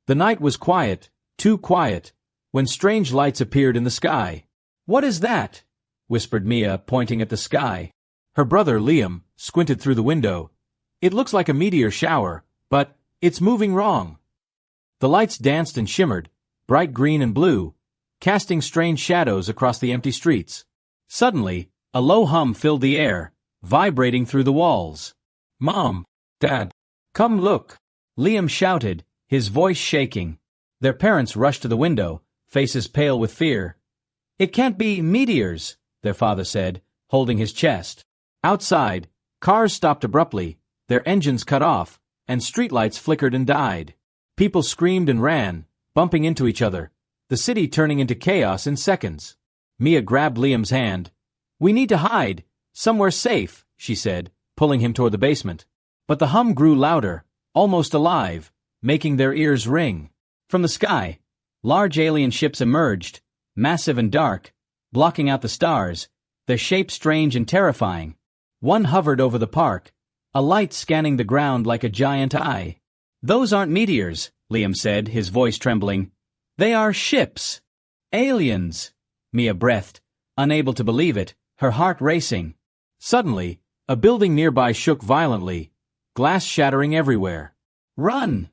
The night was quiet, too quiet, when strange lights appeared in the sky. "What is that?" whispered Mia, pointing at the sky. Her brother, Liam, squinted through the window. "It looks like a meteor shower, but it's moving wrong." The lights danced and shimmered, bright green and blue, casting strange shadows across the empty streets. Suddenly, a low hum filled the air, vibrating through the walls. "Mom! Dad! Come look!" Liam shouted, his voice shaking. Their parents rushed to the window, faces pale with fear. "It can't be meteors," their father said, holding his chest. Outside, cars stopped abruptly, their engines cut off, and streetlights flickered and died. People screamed and ran, bumping into each other, the city turning into chaos in seconds. Mia grabbed Liam's hand. "We need to hide, somewhere safe," she said, pulling him toward the basement. But the hum grew louder, almost alive, making their ears ring. From the sky, large alien ships emerged, massive and dark, blocking out the stars, their shape strange and terrifying. One hovered over the park, a light scanning the ground like a giant eye. "Those aren't meteors," Liam said, his voice trembling. "They are ships. Aliens." Mia breathed, unable to believe it, her heart racing. Suddenly, a building nearby shook violently, glass shattering everywhere. "Run!"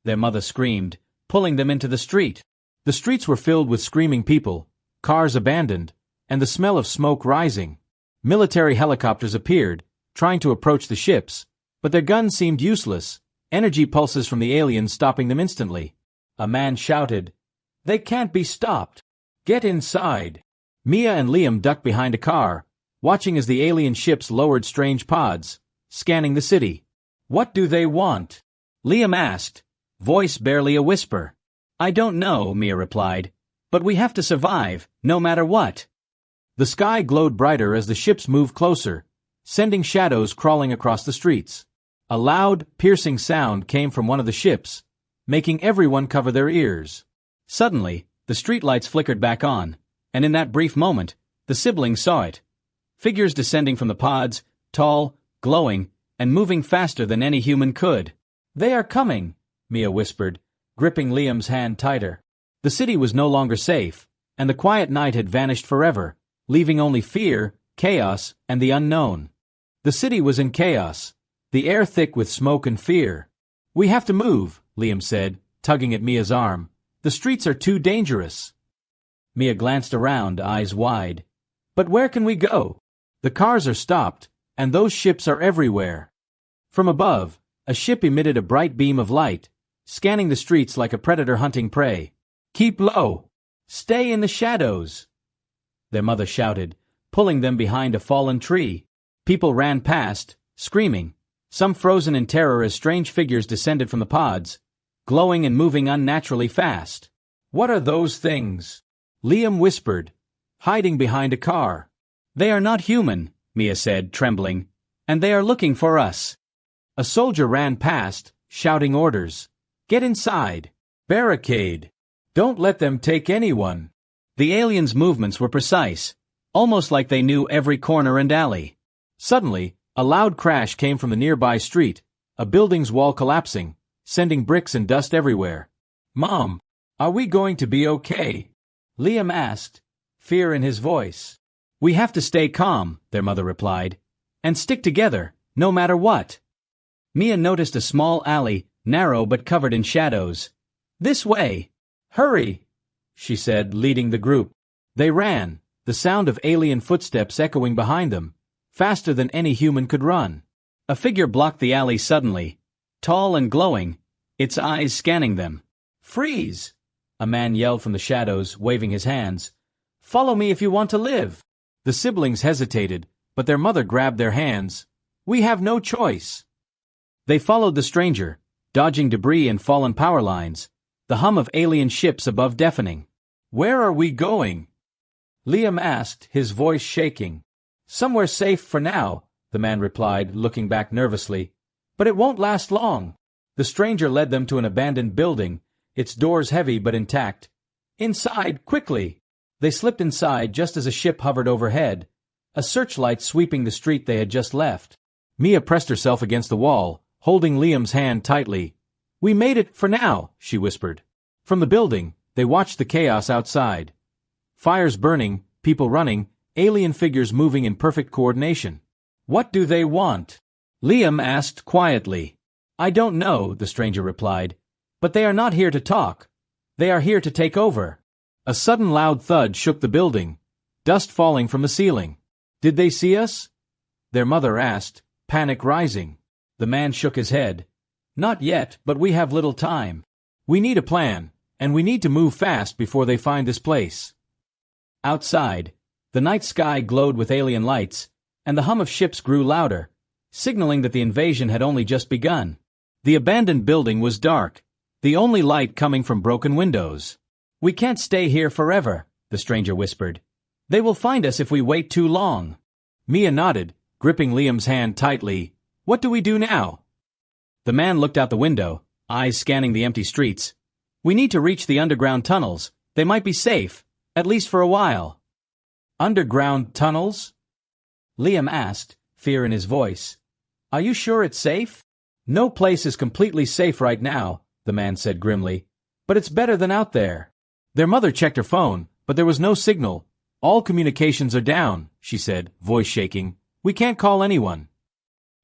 their mother screamed, pulling them into the street. The streets were filled with screaming people, cars abandoned, and the smell of smoke rising. Military helicopters appeared, trying to approach the ships, but their guns seemed useless, energy pulses from the aliens stopping them instantly. A man shouted, "They can't be stopped! Get inside!" Mia and Liam ducked behind a car, watching as the alien ships lowered strange pods, scanning the city. "What do they want?" Liam asked, voice barely a whisper. "I don't know," Mia replied, "but we have to survive, no matter what." The sky glowed brighter as the ships moved closer, sending shadows crawling across the streets. A loud, piercing sound came from one of the ships, making everyone cover their ears. Suddenly, the streetlights flickered back on, and in that brief moment, the siblings saw it. Figures descending from the pods, tall, glowing, and moving faster than any human could. "They are coming," Mia whispered, gripping Liam's hand tighter. The city was no longer safe, and the quiet night had vanished forever, leaving only fear, chaos, and the unknown. The city was in chaos, the air thick with smoke and fear. "We have to move," Liam said, tugging at Mia's arm. "The streets are too dangerous." Mia glanced around, eyes wide. "But where can we go? The cars are stopped, and those ships are everywhere." From above, a ship emitted a bright beam of light, scanning the streets like a predator hunting prey. "Keep low! Stay in the shadows!" their mother shouted, pulling them behind a fallen tree. People ran past, screaming, some frozen in terror as strange figures descended from the pods, glowing and moving unnaturally fast. "What are those things?" Liam whispered, hiding behind a car. "They are not human," Mia said, trembling, "and they are looking for us." A soldier ran past, shouting orders. "Get inside! Barricade! Don't let them take anyone!" The aliens' movements were precise, almost like they knew every corner and alley. Suddenly, a loud crash came from the nearby street, a building's wall collapsing, sending bricks and dust everywhere. "Mom, are we going to be okay?" Liam asked, fear in his voice. "We have to stay calm," their mother replied, "and stick together, no matter what." Mia noticed a small alley, narrow but covered in shadows. "This way! Hurry!" she said, leading the group. They ran, the sound of alien footsteps echoing behind them, faster than any human could run. A figure blocked the alley suddenly, tall and glowing, its eyes scanning them. "Freeze!" a man yelled from the shadows, waving his hands. "Follow me if you want to live." The siblings hesitated, but their mother grabbed their hands. "We have no choice." They followed the stranger, dodging debris and fallen power lines, the hum of alien ships above deafening. "Where are we going?" Liam asked, his voice shaking. "Somewhere safe for now," the man replied, looking back nervously. "But it won't last long." The stranger led them to an abandoned building, its doors heavy but intact. "Inside, quickly!" They slipped inside just as a ship hovered overhead, a searchlight sweeping the street they had just left. Mia pressed herself against the wall, holding Liam's hand tightly. We made it, for now, she whispered. From the building, they watched the chaos outside. Fires burning, people running, alien figures moving in perfect coordination. What do they want? Liam asked quietly. I don't know, the stranger replied. But they are not here to talk. They are here to take over. A sudden loud thud shook the building, dust falling from the ceiling. Did they see us? Their mother asked, panic rising. The man shook his head. Not yet, but we have little time. We need a plan, and we need to move fast before they find this place. Outside, the night sky glowed with alien lights, and the hum of ships grew louder, signaling that the invasion had only just begun. The abandoned building was dark, the only light coming from broken windows. We can't stay here forever, the stranger whispered. They will find us if we wait too long. Mia nodded, gripping Liam's hand tightly. What do we do now? The man looked out the window, eyes scanning the empty streets. We need to reach the underground tunnels. They might be safe, at least for a while. Underground tunnels? Liam asked, fear in his voice. Are you sure it's safe? No place is completely safe right now, the man said grimly. But it's better than out there. Their mother checked her phone, but there was no signal. All communications are down, she said, voice shaking. We can't call anyone.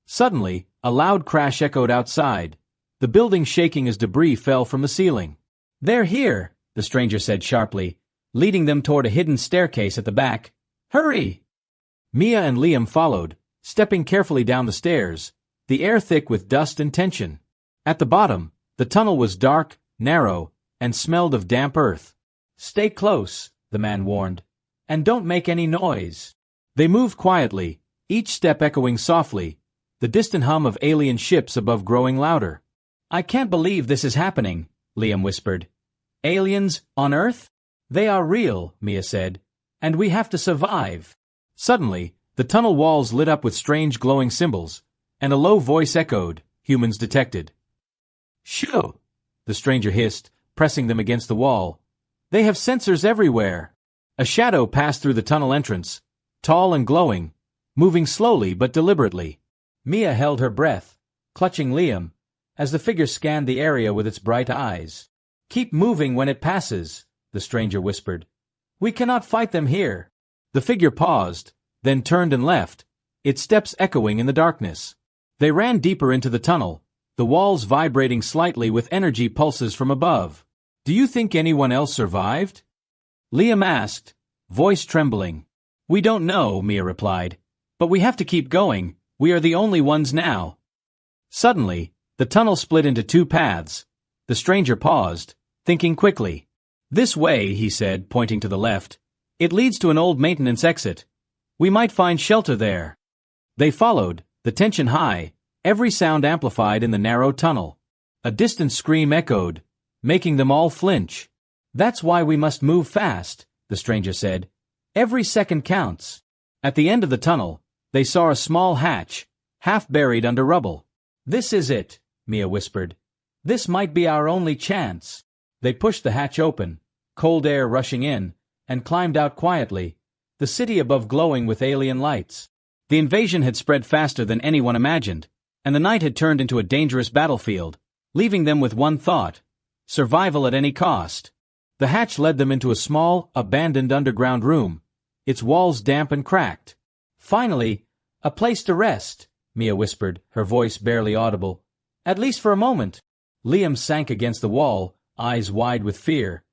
Suddenly, a loud crash echoed outside, the building shaking as debris fell from the ceiling. They're here, the stranger said sharply, leading them toward a hidden staircase at the back. Hurry! Mia and Liam followed, stepping carefully down the stairs, the air thick with dust and tension. At the bottom, the tunnel was dark, narrow, and smelled of damp earth. Stay close, the man warned, and don't make any noise. They moved quietly, each step echoing softly, the distant hum of alien ships above growing louder. I can't believe this is happening, Liam whispered. Aliens on Earth? They are real, Mia said, and we have to survive. Suddenly, the tunnel walls lit up with strange glowing symbols, and a low voice echoed, humans detected. Shoo! The stranger hissed, pressing them against the wall. They have sensors everywhere. A shadow passed through the tunnel entrance, tall and glowing, moving slowly but deliberately. Mia held her breath, clutching Liam, as the figure scanned the area with its bright eyes. Keep moving when it passes, the stranger whispered. We cannot fight them here. The figure paused, then turned and left, its steps echoing in the darkness. They ran deeper into the tunnel, the walls vibrating slightly with energy pulses from above. Do you think anyone else survived? Liam asked, voice trembling. We don't know, Mia replied. But we have to keep going. We are the only ones now. Suddenly, the tunnel split into two paths. The stranger paused, thinking quickly. This way, he said, pointing to the left. It leads to an old maintenance exit. We might find shelter there. They followed, the tension high, every sound amplified in the narrow tunnel. A distant scream echoed, making them all flinch. That's why we must move fast, the stranger said. Every second counts. At the end of the tunnel, they saw a small hatch, half buried under rubble. This is it, Mia whispered. This might be our only chance. They pushed the hatch open, cold air rushing in, and climbed out quietly, the city above glowing with alien lights. The invasion had spread faster than anyone imagined, and the night had turned into a dangerous battlefield, leaving them with one thought: survival at any cost. The hatch led them into a small, abandoned underground room, its walls damp and cracked. Finally, a place to rest, Mia whispered, her voice barely audible. At least for a moment. Liam sank against the wall, eyes wide with fear.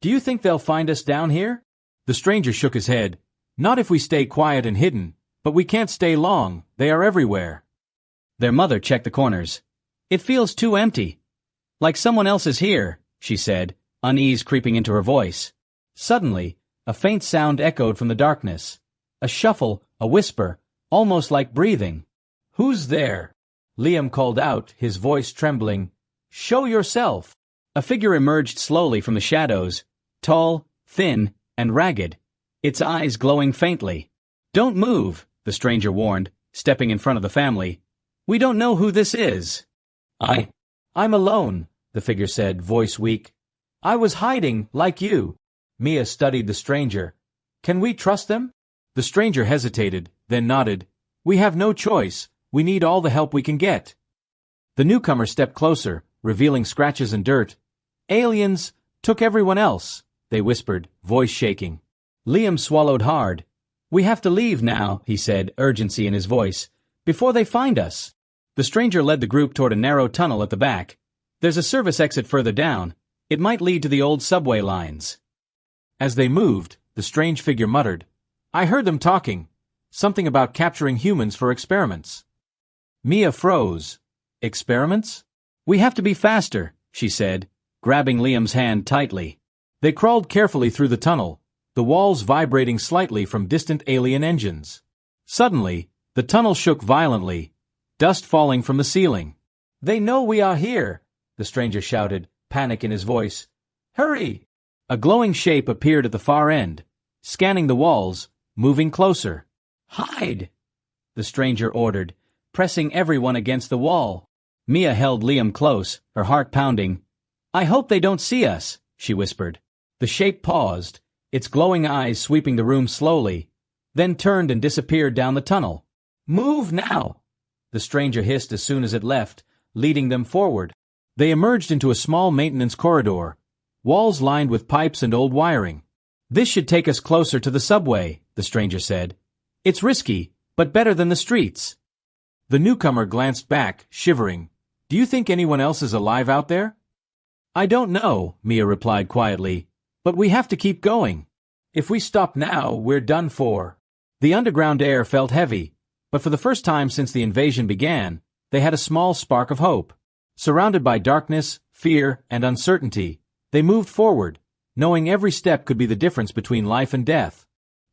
Do you think they'll find us down here? The stranger shook his head. Not if we stay quiet and hidden, but we can't stay long, they are everywhere. Their mother checked the corners. It feels too empty. Like someone else is here, she said, unease creeping into her voice. Suddenly, a faint sound echoed from the darkness. A shuffle, a whisper, almost like breathing. Who's there? Liam called out, his voice trembling. Show yourself. A figure emerged slowly from the shadows, tall, thin, and ragged, its eyes glowing faintly. Don't move, the stranger warned, stepping in front of the family. We don't know who this is. I'm alone, the figure said, voice weak. I was hiding, like you. Mia studied the stranger. Can we trust them? The stranger hesitated, then nodded. We have no choice. We need all the help we can get. The newcomer stepped closer, revealing scratches and dirt. Aliens took everyone else, they whispered, voice shaking. Liam swallowed hard. We have to leave now, he said, urgency in his voice, before they find us. The stranger led the group toward a narrow tunnel at the back. There's a service exit further down. It might lead to the old subway lines. As they moved, the strange figure muttered, I heard them talking. Something about capturing humans for experiments. Mia froze. Experiments? We have to be faster, she said, grabbing Liam's hand tightly. They crawled carefully through the tunnel, the walls vibrating slightly from distant alien engines. Suddenly, the tunnel shook violently, dust falling from the ceiling. They know we are here, the stranger shouted, panic in his voice. Hurry! A glowing shape appeared at the far end, scanning the walls, moving closer. Hide! The stranger ordered, pressing everyone against the wall. Mia held Liam close, her heart pounding. I hope they don't see us, she whispered. The shape paused, its glowing eyes sweeping the room slowly, then turned and disappeared down the tunnel. Move now! The stranger hissed as soon as it left, leading them forward. They emerged into a small maintenance corridor, walls lined with pipes and old wiring. This should take us closer to the subway, the stranger said. It's risky, but better than the streets. The newcomer glanced back, shivering. Do you think anyone else is alive out there? I don't know, Mia replied quietly, but we have to keep going. If we stop now, we're done for. The underground air felt heavy, but for the first time since the invasion began, they had a small spark of hope. Surrounded by darkness, fear, and uncertainty, they moved forward, knowing every step could be the difference between life and death.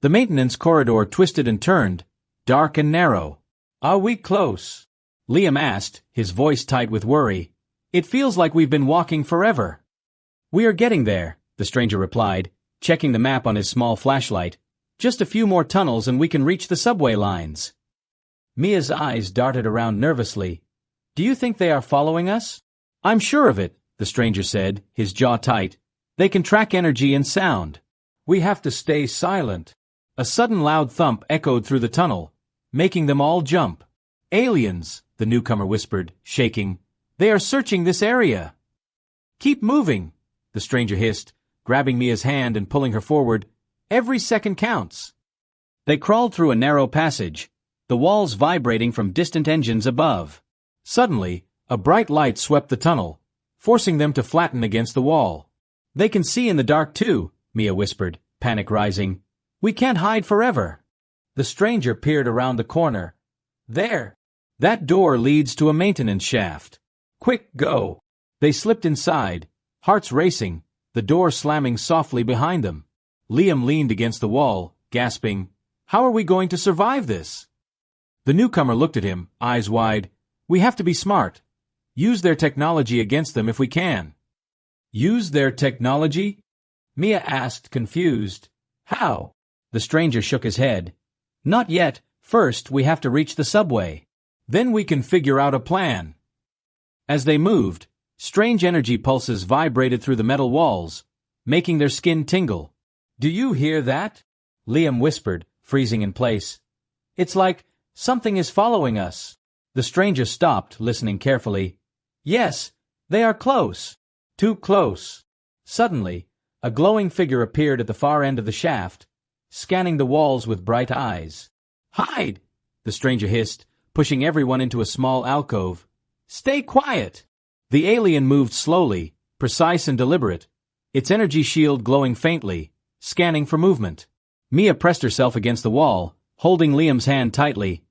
The maintenance corridor twisted and turned, dark and narrow. Are we close? Liam asked, his voice tight with worry. It feels like we've been walking forever. We are getting there, the stranger replied, checking the map on his small flashlight. Just a few more tunnels and we can reach the subway lines. Mia's eyes darted around nervously. Do you think they are following us? I'm sure of it, the stranger said, his jaw tight. They can track energy and sound. We have to stay silent. A sudden loud thump echoed through the tunnel, making them all jump. Aliens, the newcomer whispered, shaking. They are searching this area. Keep moving, the stranger hissed, grabbing Mia's hand and pulling her forward. Every second counts. They crawled through a narrow passage, the walls vibrating from distant engines above. Suddenly, a bright light swept the tunnel, forcing them to flatten against the wall. They can see in the dark too, Mia whispered, panic rising. We can't hide forever. The stranger peered around the corner. There. That door leads to a maintenance shaft. Quick, go. They slipped inside, hearts racing, the door slamming softly behind them. Liam leaned against the wall, gasping, How are we going to survive this? The newcomer looked at him, eyes wide. We have to be smart. Use their technology against them if we can. Use their technology? Mia asked, confused. How? The stranger shook his head. Not yet. First, we have to reach the subway. Then we can figure out a plan. As they moved, strange energy pulses vibrated through the metal walls, making their skin tingle. Do you hear that? Liam whispered, freezing in place. It's like something is following us. The stranger stopped, listening carefully. Yes, they are close. Too close. Suddenly, a glowing figure appeared at the far end of the shaft, scanning the walls with bright eyes. Hide! The stranger hissed, pushing everyone into a small alcove. Stay quiet! The alien moved slowly, precise and deliberate, its energy shield glowing faintly, scanning for movement. Mia pressed herself against the wall, holding Liam's hand tightly.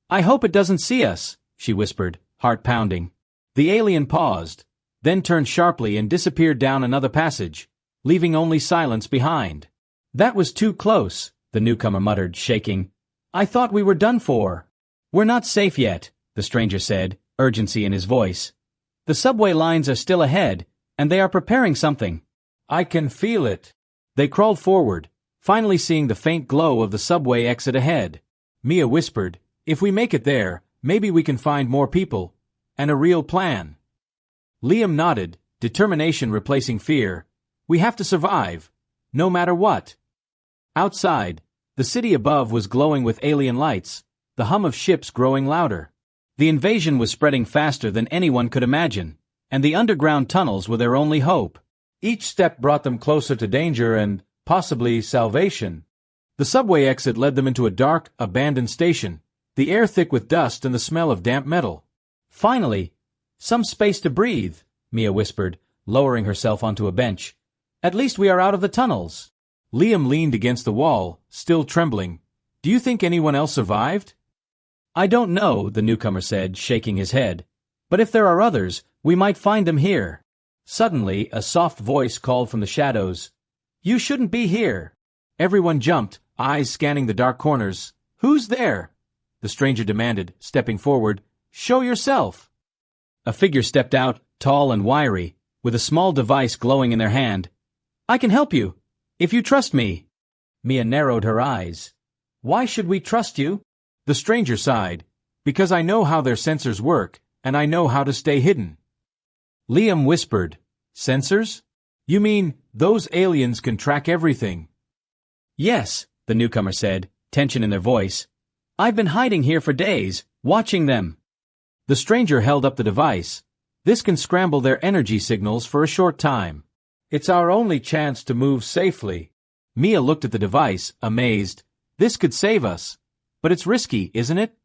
I hope it doesn't see us, she whispered, heart pounding. The alien paused, then turned sharply and disappeared down another passage, leaving only silence behind. That was too close, the newcomer muttered, shaking. I thought we were done for. We're not safe yet, the stranger said, urgency in his voice. The subway lines are still ahead, and they are preparing something. I can feel it. They crawled forward, finally seeing the faint glow of the subway exit ahead. Mia whispered, If we make it there, maybe we can find more people, and a real plan. Liam nodded, determination replacing fear. We have to survive, no matter what. Outside, the city above was glowing with alien lights, the hum of ships growing louder. The invasion was spreading faster than anyone could imagine, and the underground tunnels were their only hope. Each step brought them closer to danger and, possibly, salvation. The subway exit led them into a dark, abandoned station, the air thick with dust and the smell of damp metal. Finally, some space to breathe, Mia whispered, lowering herself onto a bench. At least we are out of the tunnels. Liam leaned against the wall, still trembling. Do you think anyone else survived? I don't know, the newcomer said, shaking his head. But if there are others, we might find them here. Suddenly, a soft voice called from the shadows. You shouldn't be here. Everyone jumped, eyes scanning the dark corners. Who's there? The stranger demanded, stepping forward. Show yourself. A figure stepped out, tall and wiry, with a small device glowing in their hand. I can help you, if you trust me. Mia narrowed her eyes. Why should we trust you? The stranger sighed. Because I know how their sensors work, and I know how to stay hidden. Liam whispered. Sensors? You mean, those aliens can track everything? Yes, the newcomer said, tension in their voice. I've been hiding here for days, watching them. The stranger held up the device. This can scramble their energy signals for a short time. It's our only chance to move safely. Mia looked at the device, amazed. This could save us. But it's risky, isn't it?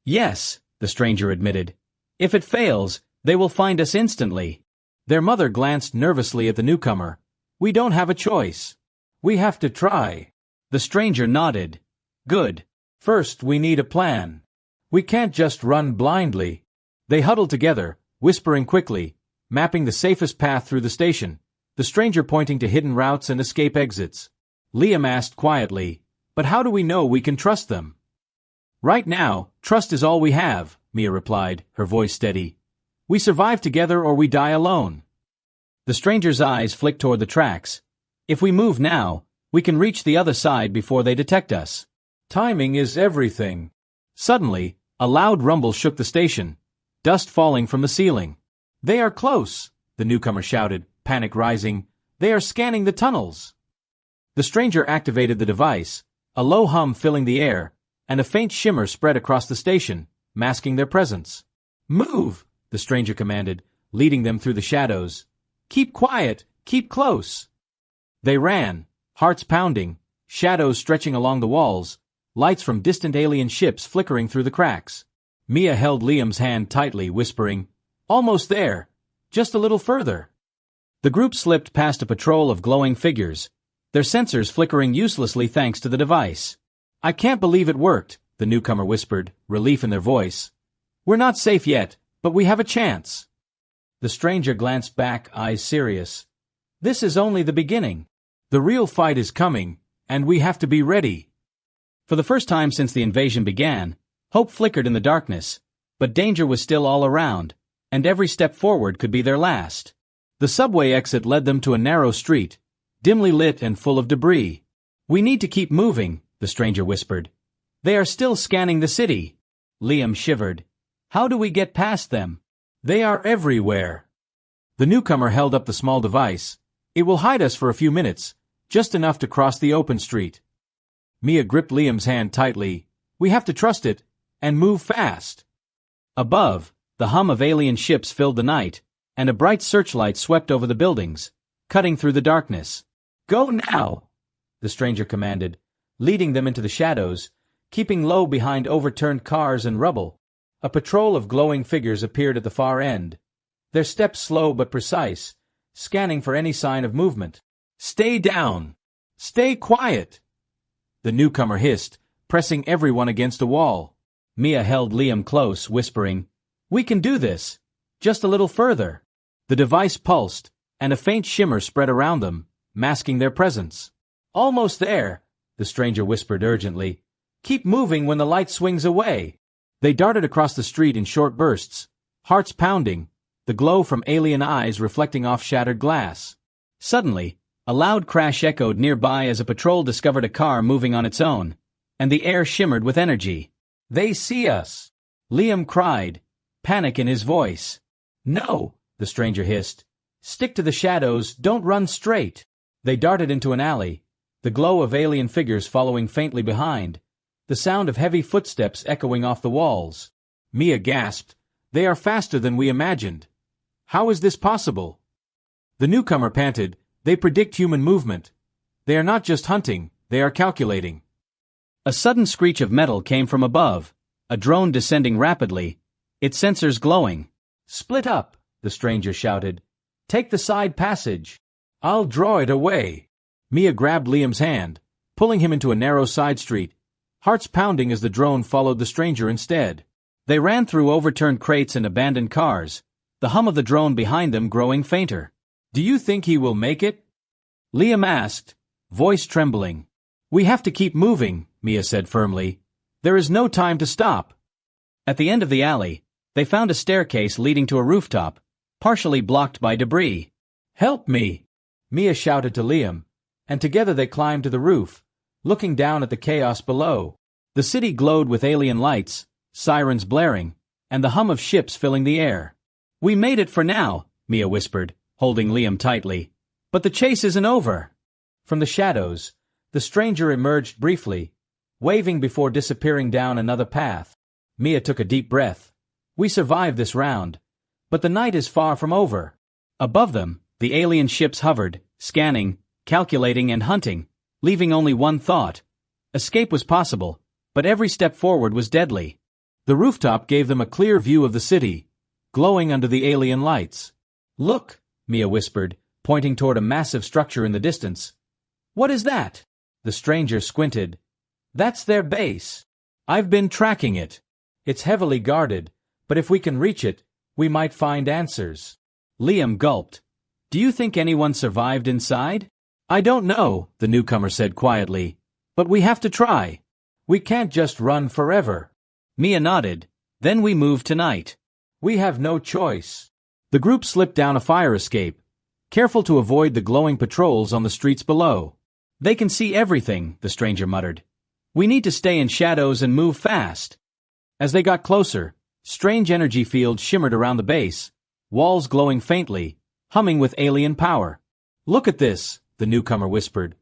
Yes, the stranger admitted. If it fails, they will find us instantly. Their mother glanced nervously at the newcomer. We don't have a choice. We have to try. The stranger nodded. Good. First, we need a plan. We can't just run blindly. They huddled together, whispering quickly, mapping the safest path through the station, the stranger pointing to hidden routes and escape exits. Liam asked quietly, But how do we know we can trust them? Right now, trust is all we have, Mia replied, her voice steady. We survive together or we die alone. The stranger's eyes flicked toward the tracks. If we move now, we can reach the other side before they detect us. Timing is everything. Suddenly, a loud rumble shook the station, dust falling from the ceiling. They are close, the newcomer shouted, panic rising. They are scanning the tunnels. The stranger activated the device, a low hum filling the air, and a faint shimmer spread across the station, masking their presence. Move, the stranger commanded, leading them through the shadows. Keep quiet, keep close. They ran, hearts pounding, shadows stretching along the walls, lights from distant alien ships flickering through the cracks. Mia held Liam's hand tightly, whispering, Almost there, just a little further. The group slipped past a patrol of glowing figures, their sensors flickering uselessly thanks to the device. I can't believe it worked, the newcomer whispered, relief in their voice. We're not safe yet, but we have a chance. The stranger glanced back, eyes serious. This is only the beginning. The real fight is coming, and we have to be ready. For the first time since the invasion began, hope flickered in the darkness, but danger was still all around, and every step forward could be their last. The subway exit led them to a narrow street, dimly lit and full of debris. We need to keep moving, the stranger whispered. They are still scanning the city. Liam shivered. How do we get past them? They are everywhere. The newcomer held up the small device. It will hide us for a few minutes, just enough to cross the open street. Mia gripped Liam's hand tightly. We have to trust it, and move fast. Above, the hum of alien ships filled the night, and a bright searchlight swept over the buildings, cutting through the darkness. Go now, the stranger commanded, leading them into the shadows, keeping low behind overturned cars and rubble. A patrol of glowing figures appeared at the far end, their steps slow but precise, scanning for any sign of movement. Stay down! Stay quiet! The newcomer hissed, pressing everyone against a wall. Mia held Liam close, whispering, We can do this! Just a little further! The device pulsed, and a faint shimmer spread around them, masking their presence. Almost there, the stranger whispered urgently. Keep moving when the light swings away. They darted across the street in short bursts, hearts pounding, the glow from alien eyes reflecting off shattered glass. Suddenly, a loud crash echoed nearby as a patrol discovered a car moving on its own, and the air shimmered with energy. They see us! Liam cried, panic in his voice. No, the stranger hissed. Stick to the shadows, don't run straight. They darted into an alley, the glow of alien figures following faintly behind, the sound of heavy footsteps echoing off the walls. Mia gasped. They are faster than we imagined. How is this possible? The newcomer panted. They predict human movement. They are not just hunting, they are calculating. A sudden screech of metal came from above, a drone descending rapidly, its sensors glowing. Split up, the stranger shouted. Take the side passage. I'll draw it away. Mia grabbed Liam's hand, pulling him into a narrow side street, hearts pounding as the drone followed the stranger instead. They ran through overturned crates and abandoned cars, the hum of the drone behind them growing fainter. Do you think he will make it? Liam asked, voice trembling. We have to keep moving, Mia said firmly. There is no time to stop. At the end of the alley, they found a staircase leading to a rooftop, partially blocked by debris. Help me, Mia shouted to Liam, and together they climbed to the roof, looking down at the chaos below. The city glowed with alien lights, sirens blaring, and the hum of ships filling the air. We made it for now, Mia whispered, holding Liam tightly. But the chase isn't over. From the shadows, the stranger emerged briefly, waving before disappearing down another path. Mia took a deep breath. We survived this round, but the night is far from over. Above them, the alien ships hovered, scanning, calculating and hunting, leaving only one thought. Escape was possible, but every step forward was deadly. The rooftop gave them a clear view of the city, glowing under the alien lights. Look, Mia whispered, pointing toward a massive structure in the distance. What is that? The stranger squinted. That's their base. I've been tracking it. It's heavily guarded, but if we can reach it, we might find answers. Liam gulped. Do you think anyone survived inside? I don't know, the newcomer said quietly, but we have to try. We can't just run forever. Mia nodded. Then we move tonight. We have no choice. The group slipped down a fire escape, careful to avoid the glowing patrols on the streets below. They can see everything, the stranger muttered. We need to stay in shadows and move fast. As they got closer, strange energy fields shimmered around the base, walls glowing faintly, humming with alien power. Look at this, the newcomer whispered.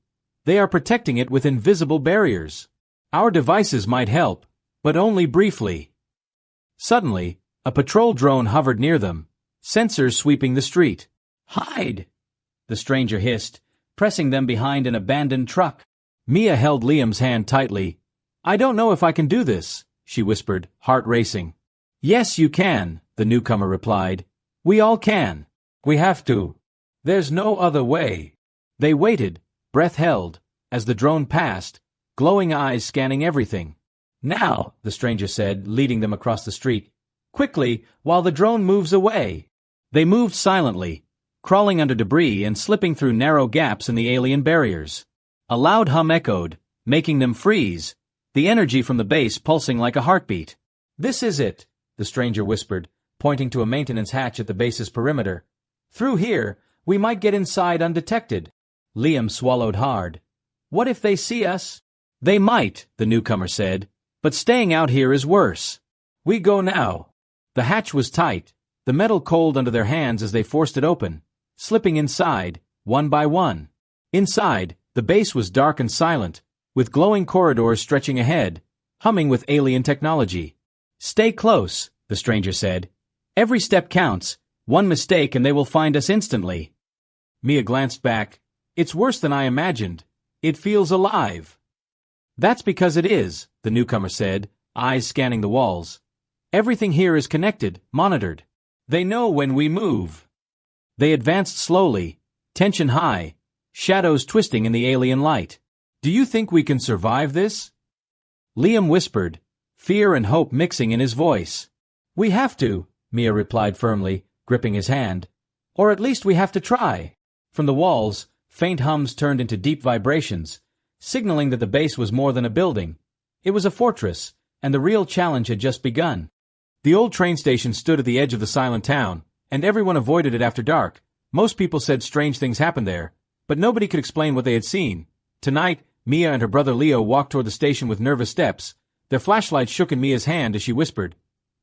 They are protecting it with invisible barriers. Our devices might help, but only briefly. Suddenly, a patrol drone hovered near them, sensors sweeping the street. Hide! The stranger hissed, pressing them behind an abandoned truck. Mia held Liam's hand tightly. I don't know if I can do this, she whispered, heart racing. Yes, you can, the newcomer replied. We all can. We have to. There's no other way. They waited, breath held, as the drone passed, glowing eyes scanning everything. Now, the stranger said, leading them across the street. Quickly, while the drone moves away. They moved silently, crawling under debris and slipping through narrow gaps in the alien barriers. A loud hum echoed, making them freeze, the energy from the base pulsing like a heartbeat. This is it, the stranger whispered, pointing to a maintenance hatch at the base's perimeter. Through here, we might get inside undetected. Liam swallowed hard. What if they see us? They might, the newcomer said, but staying out here is worse. We go now. The hatch was tight, the metal cold under their hands as they forced it open, slipping inside, one by one. Inside, the base was dark and silent, with glowing corridors stretching ahead, humming with alien technology. Stay close, the stranger said. Every step counts, one mistake and they will find us instantly. Mia glanced back. It's worse than I imagined. It feels alive. That's because it is, the newcomer said, eyes scanning the walls. Everything here is connected, monitored. They know when we move. They advanced slowly, tension high, shadows twisting in the alien light. Do you think we can survive this? Liam whispered, fear and hope mixing in his voice. We have to, Mia replied firmly, gripping his hand. Or at least we have to try. From the walls, faint hums turned into deep vibrations, signaling that the base was more than a building. It was a fortress, and the real challenge had just begun. The old train station stood at the edge of the silent town, and everyone avoided it after dark. Most people said strange things happened there, but nobody could explain what they had seen. Tonight, Mia and her brother Leo walked toward the station with nervous steps. Their flashlights shook in Mia's hand as she whispered,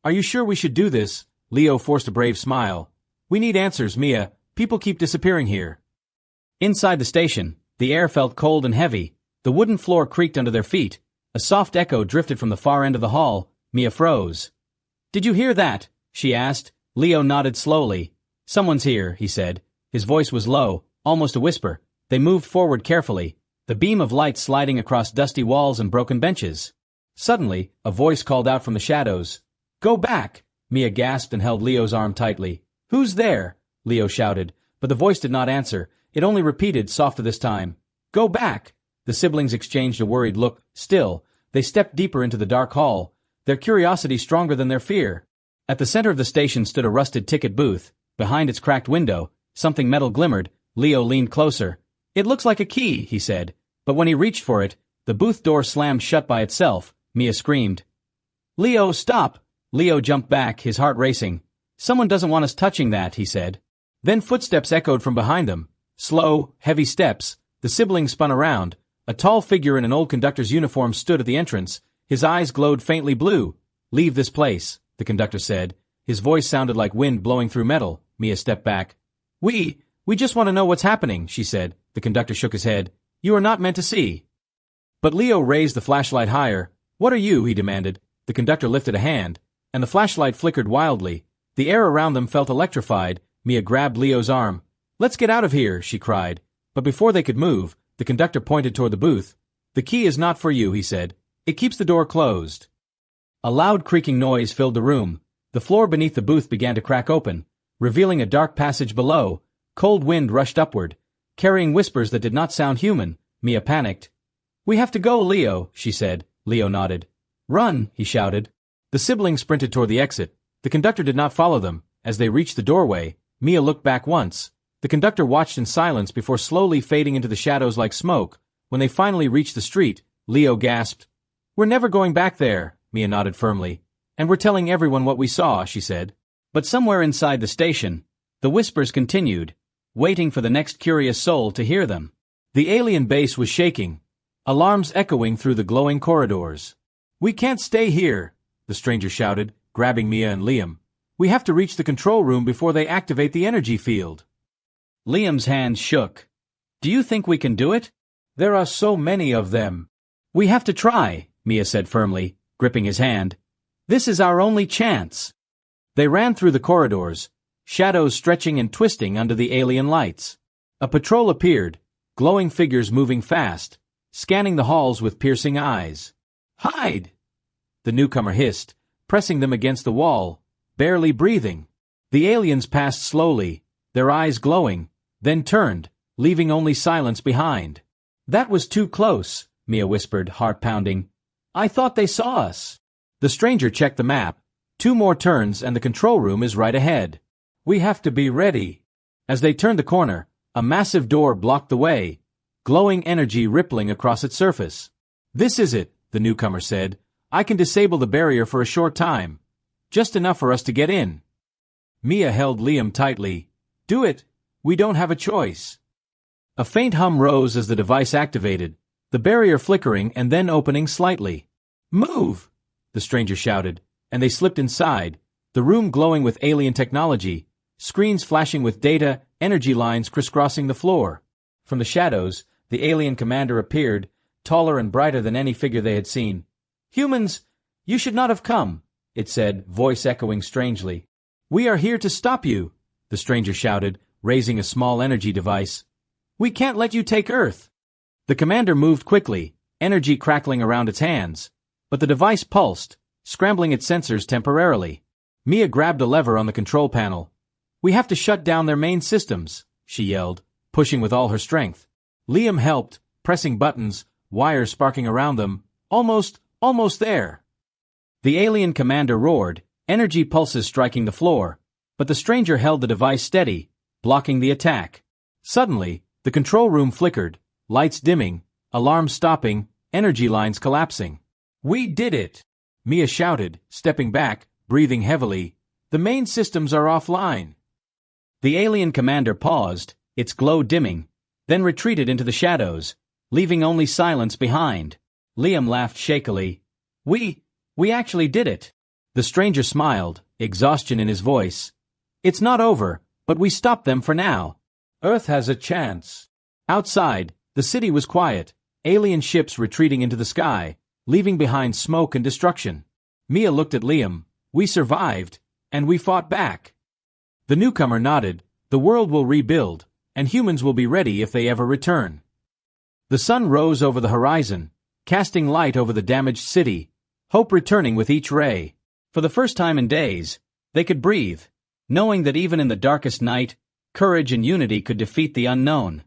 Are you sure we should do this? Leo forced a brave smile. We need answers, Mia. People keep disappearing here. Inside the station, the air felt cold and heavy. The wooden floor creaked under their feet. A soft echo drifted from the far end of the hall. Mia froze. Did you hear that? She asked. Leo nodded slowly. Someone's here, he said. His voice was low, almost a whisper. They moved forward carefully, the beam of light sliding across dusty walls and broken benches. Suddenly, a voice called out from the shadows. Go back! Mia gasped and held Leo's arm tightly. Who's there? Leo shouted, but the voice did not answer. It only repeated, softer this time. Go back! The siblings exchanged a worried look. Still, they stepped deeper into the dark hall, their curiosity stronger than their fear. At the center of the station stood a rusted ticket booth. Behind its cracked window, something metal glimmered. Leo leaned closer. It looks like a key, he said, but when he reached for it, the booth door slammed shut by itself. Mia screamed. Leo, stop! Leo jumped back, his heart racing. Someone doesn't want us touching that, he said. Then footsteps echoed from behind them. Slow, heavy steps. The siblings spun around. A tall figure in an old conductor's uniform stood at the entrance. His eyes glowed faintly blue. Leave this place, the conductor said. His voice sounded like wind blowing through metal. Mia stepped back. We just want to know what's happening, she said. The conductor shook his head. You are not meant to see. But Leo raised the flashlight higher. What are you? He demanded. The conductor lifted a hand, and the flashlight flickered wildly. The air around them felt electrified. Mia grabbed Leo's arm. Let's get out of here, she cried. But before they could move, the conductor pointed toward the booth. The key is not for you, he said. It keeps the door closed. A loud creaking noise filled the room. The floor beneath the booth began to crack open, revealing a dark passage below. Cold wind rushed upward, carrying whispers that did not sound human. Mia panicked. We have to go, Leo, she said. Leo nodded. Run, he shouted. The siblings sprinted toward the exit. The conductor did not follow them. As they reached the doorway, Mia looked back once. The conductor watched in silence before slowly fading into the shadows like smoke. When they finally reached the street, Leo gasped. We're never going back there, Mia nodded firmly. And we're telling everyone what we saw, she said. But somewhere inside the station, the whispers continued, waiting for the next curious soul to hear them. The alien base was shaking, alarms echoing through the glowing corridors. We can't stay here, the stranger shouted, grabbing Mia and Liam. We have to reach the control room before they activate the energy field. Liam's hand shook. Do you think we can do it? There are so many of them. We have to try, Mia said firmly, gripping his hand. This is our only chance. They ran through the corridors, shadows stretching and twisting under the alien lights. A patrol appeared, glowing figures moving fast, scanning the halls with piercing eyes. Hide! The newcomer hissed, pressing them against the wall, barely breathing. The aliens passed slowly, their eyes glowing, then turned, leaving only silence behind. That was too close, Mia whispered, heart pounding. I thought they saw us. The stranger checked the map. 2 more turns and the control room is right ahead. We have to be ready. As they turned the corner, a massive door blocked the way, glowing energy rippling across its surface. This is it, the newcomer said. I can disable the barrier for a short time. Just enough for us to get in. Mia held Liam tightly. Do it. We don't have a choice. A faint hum rose as the device activated, the barrier flickering and then opening slightly. Move! The stranger shouted, and they slipped inside, the room glowing with alien technology, screens flashing with data, energy lines crisscrossing the floor. From the shadows, the alien commander appeared, taller and brighter than any figure they had seen. Humans, you should not have come, it said, voice echoing strangely. We are here to stop you, the stranger shouted, raising a small energy device. We can't let you take Earth. The commander moved quickly, energy crackling around its hands, but the device pulsed, scrambling its sensors temporarily. Mia grabbed a lever on the control panel. We have to shut down their main systems, she yelled, pushing with all her strength. Liam helped, pressing buttons, wires sparking around them. Almost there. The alien commander roared, energy pulses striking the floor, but the stranger held the device steady, blocking the attack. Suddenly, the control room flickered, lights dimming, alarms stopping, energy lines collapsing. We did it! Mia shouted, stepping back, breathing heavily. The main systems are offline. The alien commander paused, its glow dimming, then retreated into the shadows, leaving only silence behind. Liam laughed shakily. We actually did it. The stranger smiled, exhaustion in his voice. It's not over, but we stopped them for now. Earth has a chance. Outside, the city was quiet, alien ships retreating into the sky, leaving behind smoke and destruction. Mia looked at Liam. We survived, and we fought back. The newcomer nodded. The world will rebuild, and humans will be ready if they ever return. The sun rose over the horizon, casting light over the damaged city, hope returning with each ray. For the first time in days, they could breathe, knowing that even in the darkest night, courage and unity could defeat the unknown.